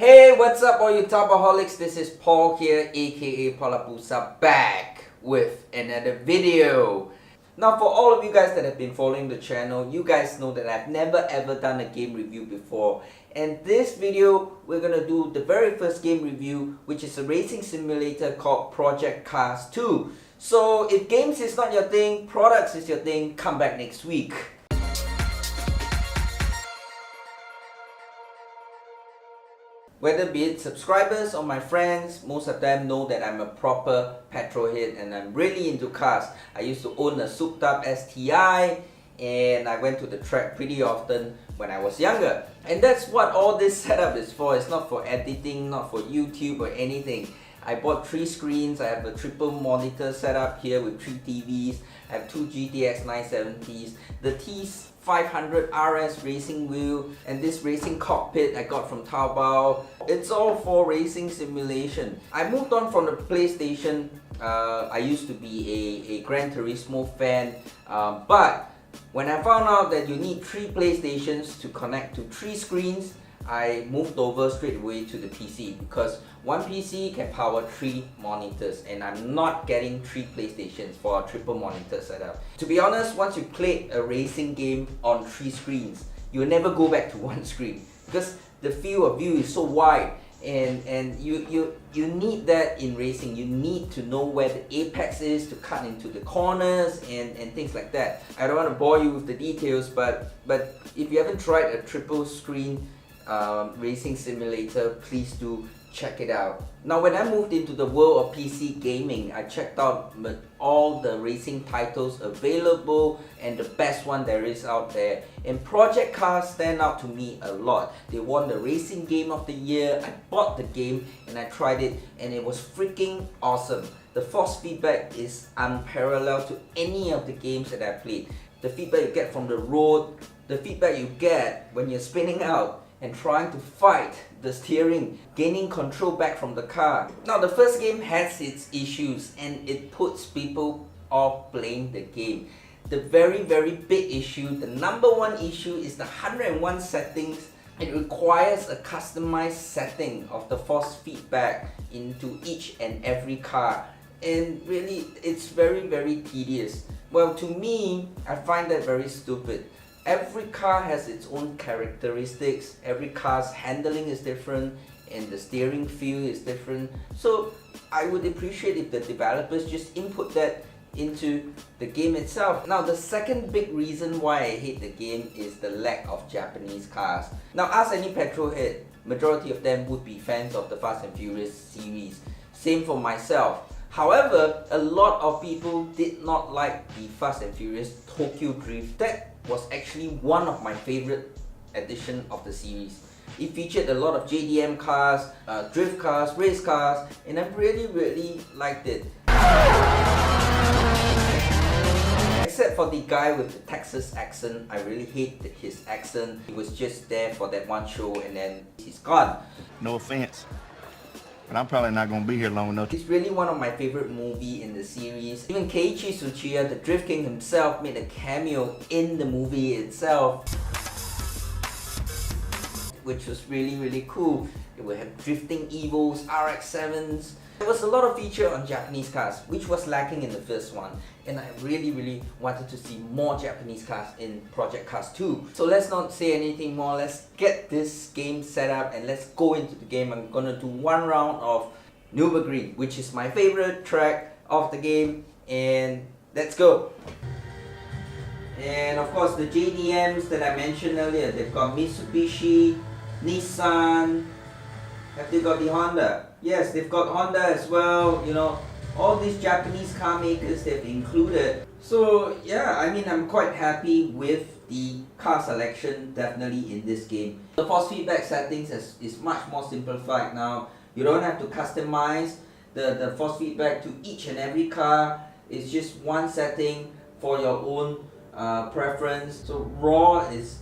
Hey, what's up all you Topaholics? This is Paul here, aka Paulabusa, back with another video. Now for all of you guys that have been following the channel, you guys know that I've never ever done a game review before. And this video, we're gonna do the very first game review, which is a racing simulator called Project Cars 2. So if games is not your thing, products is your thing, come back next week. Whether be it subscribers or my friends, most of them know that I'm a proper petrol head and I'm really into cars. I used to own a souped up STI and I went to the track pretty often when I was younger. And that's what all this setup is for. It's not for editing, not for YouTube or anything. I bought 3 screens, I have a triple monitor setup here with 3 TVs, I have 2 GTX 970s, the T500 RS racing wheel, and this racing cockpit I got from Taobao. It's all for racing simulation. I moved on from the PlayStation. I used to be a Gran Turismo fan, but when I found out that you need 3 PlayStations to connect to 3 screens, I moved over straight away to the PC because one PC can power 3 monitors and I'm not getting 3 PlayStations for a triple monitor setup. To be honest, once you play a racing game on 3 screens, you'll never go back to 1 screen because the field of view is so wide and you need that in racing. You need to know where the apex is to cut into the corners and things like that. I don't want to bore you with the details, but if you haven't tried a triple screen racing simulator, please do check it out. Now when I moved into the world of PC gaming, I checked out all the racing titles available and the best one there is out there, and Project Cars stand out to me a lot. They won the Racing Game of the Year. I bought the game and I tried it and it was freaking awesome. The force feedback is unparalleled to any of the games that I played. The feedback you get from the road, the feedback you get when you're spinning out and trying to fight the steering, gaining control back from the car. Now the first game has its issues and it puts people off playing the game. The very big issue, the number one issue, is the 101 settings. It requires a customized setting of the force feedback into each and every car, and really it's very tedious. Well, to me, I find that very stupid. Every car has its own characteristics, every car's handling is different and the steering feel is different. So I would appreciate if the developers just input that into the game itself. Now the second big reason why I hate the game is the lack of Japanese cars. Now ask any petrol head, majority of them would be fans of the Fast and Furious series. Same for myself. However, a lot of people did not like the Fast and Furious Tokyo Drift. That was actually one of my favorite edition of the series. It featured a lot of JDM cars, drift cars, race cars, and I really liked it. Except for the guy with the Texas accent, I really hate his accent. He was just there for that one show and then he's gone. No offense, but I'm probably not going to be here long enough. It's really one of my favorite movies in the series. Even Keiichi Tsuchiya, the Drift King himself, made a cameo in the movie itself, which was really cool. It would have drifting Evos, RX-7s. There was a lot of feature on Japanese cars, which was lacking in the first one. And I really wanted to see more Japanese cars in Project Cars 2. So let's not say anything more, let's get this game set up and let's go into the game. I'm gonna do one round of Nurburgring, which is my favorite track of the game, and let's go. And of course the JDMs that I mentioned earlier, they've got Mitsubishi, Nissan. Have they got the Honda? Yes, they've got Honda as well. You know, all these Japanese car makers they've included. So yeah, I mean, I'm quite happy with the car selection definitely in this game. The force feedback settings is much more simplified now. You don't have to customize the force feedback to each and every car. It's just one setting for your own preference. So raw is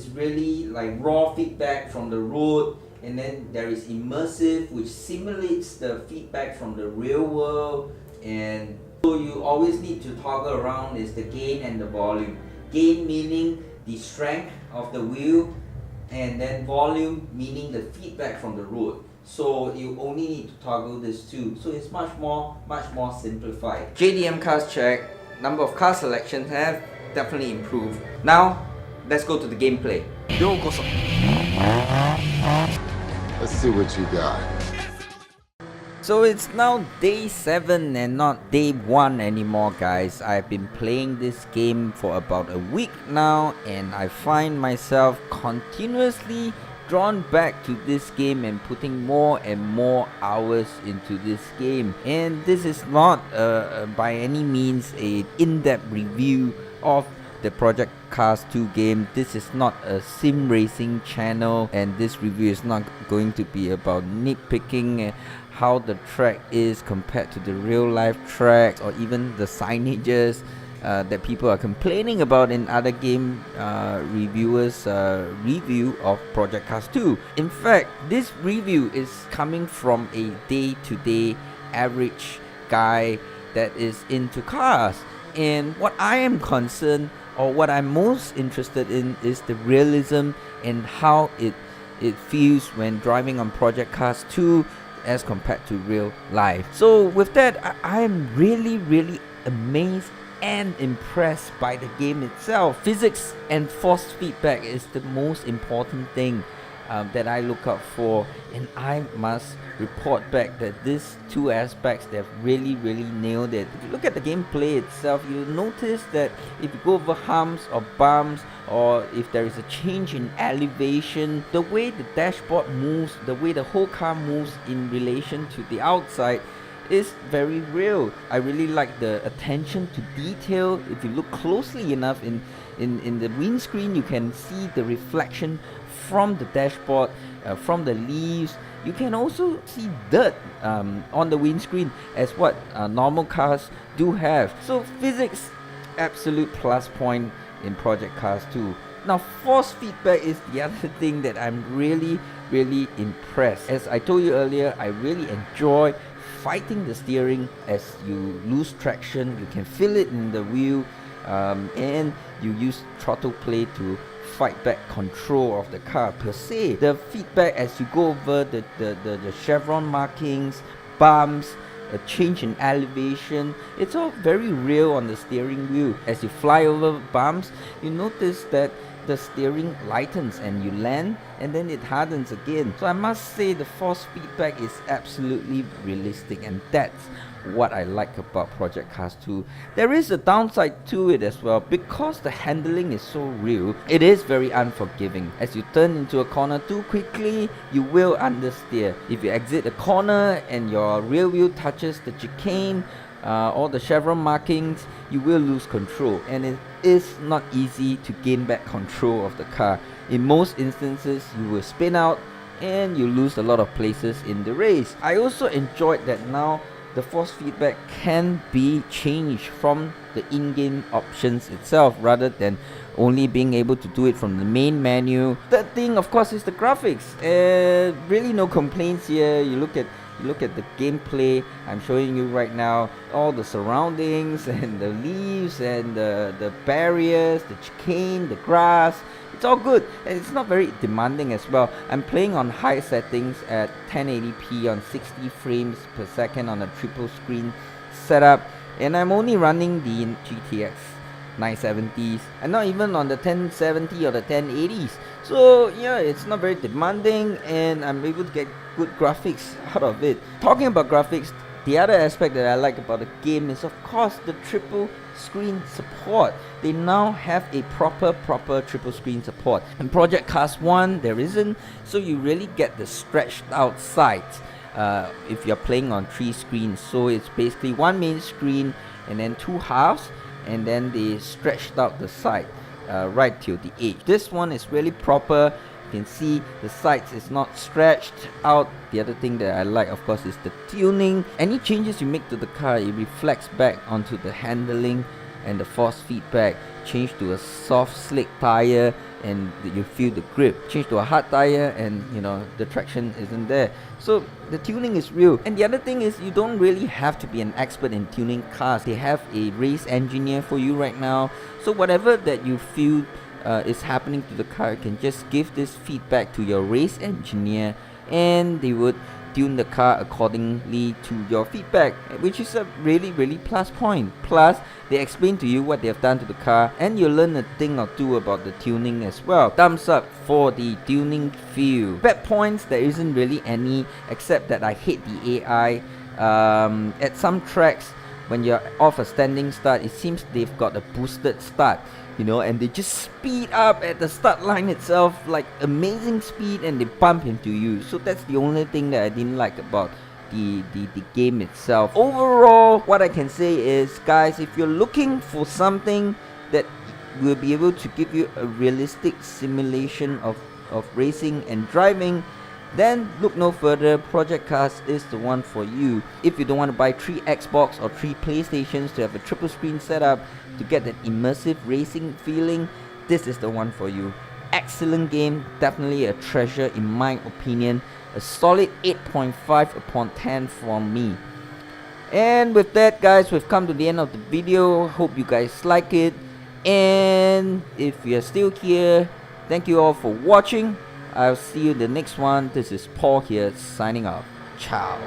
really like raw feedback from the road, and then there is immersive, which simulates the feedback from the real world. And so you always need to toggle around is the gain and the volume. Gain meaning the strength of the wheel, and then volume meaning the feedback from the road. So you only need to toggle this too. So it's much more simplified. JDM cars check, number of car selections have definitely improved. Now let's go to the gameplay. Let's see what you got. So it's now day 7 and not day 1 anymore, guys. I've been playing this game for about a week now, and I find myself continuously drawn back to this game and putting more and more hours into this game. And this is not by any means an in-depth review of the Project Cars 2 game. This is not a sim racing channel, and this review is not going to be about nitpicking how the track is compared to the real life tracks, or even the signages that people are complaining about in other game reviewers review of Project Cars 2. In fact, this review is coming from a day-to-day average guy that is into cars, and what I am concerned, or what I'm most interested in, is the realism and how it feels when driving on Project Cars 2 as compared to real life. So with that, I am really amazed and impressed by the game itself. Physics and force feedback is the most important thing that I look out for, and I must report back that these two aspects, they've really nailed it. If you look at the gameplay itself, you'll notice that if you go over humps or bumps, or if there is a change in elevation, the way the dashboard moves, the way the whole car moves in relation to the outside is very real. I really like the attention to detail. If you look closely enough in the windscreen, you can see the reflection from the dashboard, from the leaves. You can also see dirt on the windscreen, as what normal cars do have. So physics, absolute plus point in Project Cars 2. Now force feedback is the other thing that I'm really impressed. As I told you earlier, I really enjoy fighting the steering. As you lose traction, you can feel it in the wheel, and you use throttle play to fight back control of the car per se. The feedback as you go over the chevron markings, bumps, a change in elevation, it's all very real on the steering wheel. As you fly over bumps, you notice that the steering lightens and you land, and then it hardens again. So I must say the force feedback is absolutely realistic, and that's what I like about Project Cars 2. There is a downside to it as well, because the handling is so real. It is very unforgiving. As you turn into a corner too quickly, you will understeer. If you exit a corner and your rear wheel touches the chicane or the chevron markings, you will lose control, and it is not easy to gain back control of the car. In most instances, you will spin out and you lose a lot of places in the race. I also enjoyed that now the force feedback can be changed from the in-game options itself, rather than only being able to do it from the main menu. Third thing, of course, is the graphics. Really no complaints here. You look at the gameplay I'm showing you right now, all the surroundings and the leaves and the barriers, the chicane, the grass, it's all good, and it's not very demanding as well. I'm playing on high settings at 1080p on 60 frames per second on a triple screen setup, and I'm only running the GTX 970s and not even on the 1070 or the 1080s. So yeah, it's not very demanding, and I'm able to get good graphics out of it. Talking about graphics, the other aspect that I like about the game is, of course, the triple screen support. They now have a proper triple screen support. In Project Cars 1, there isn't, so you really get the stretched out sides if you're playing on 3 screens. So it's basically one main screen and then 2 halves, and then they stretched out the side right till the edge. This one is really proper. You can see the sides is not stretched out. The other thing that I like, of course, is the tuning. Any changes you make to the car, it reflects back onto the handling and the force feedback. Change to a soft slick tire and you feel the grip. Change to a hard tire and the traction isn't there. So the tuning is real. And the other thing is, you don't really have to be an expert in tuning cars. They have a race engineer for you right now. So whatever that you feel is happening to the car, you can just give this feedback to your race engineer, and they would tune the car accordingly to your feedback, which is a really plus point. Plus, they explain to you what they have done to the car, and you learn a thing or two about the tuning as well. Thumbs up for the tuning feel. Bad points, there isn't really any, except that I hate the AI. At some tracks, when you're off a standing start, it seems they've got a boosted start, you know, and they just speed up at the start line itself, like amazing speed, and they bump into you. So that's the only thing that I didn't like about the game itself. Overall, what I can say is, guys, if you're looking for something that will be able to give you a realistic simulation of racing and driving, then look no further. Project Cars is the one for you. If you don't want to buy 3 Xbox or 3 PlayStations to have a triple screen setup to get that immersive racing feeling, this is the one for you. Excellent game, definitely a treasure in my opinion. A solid 8.5 upon 10 from me. And with that, guys, we've come to the end of the video. Hope you guys like it, and if you're still here, thank you all for watching. I'll see you in the next one. This is Paul here, signing off. Ciao.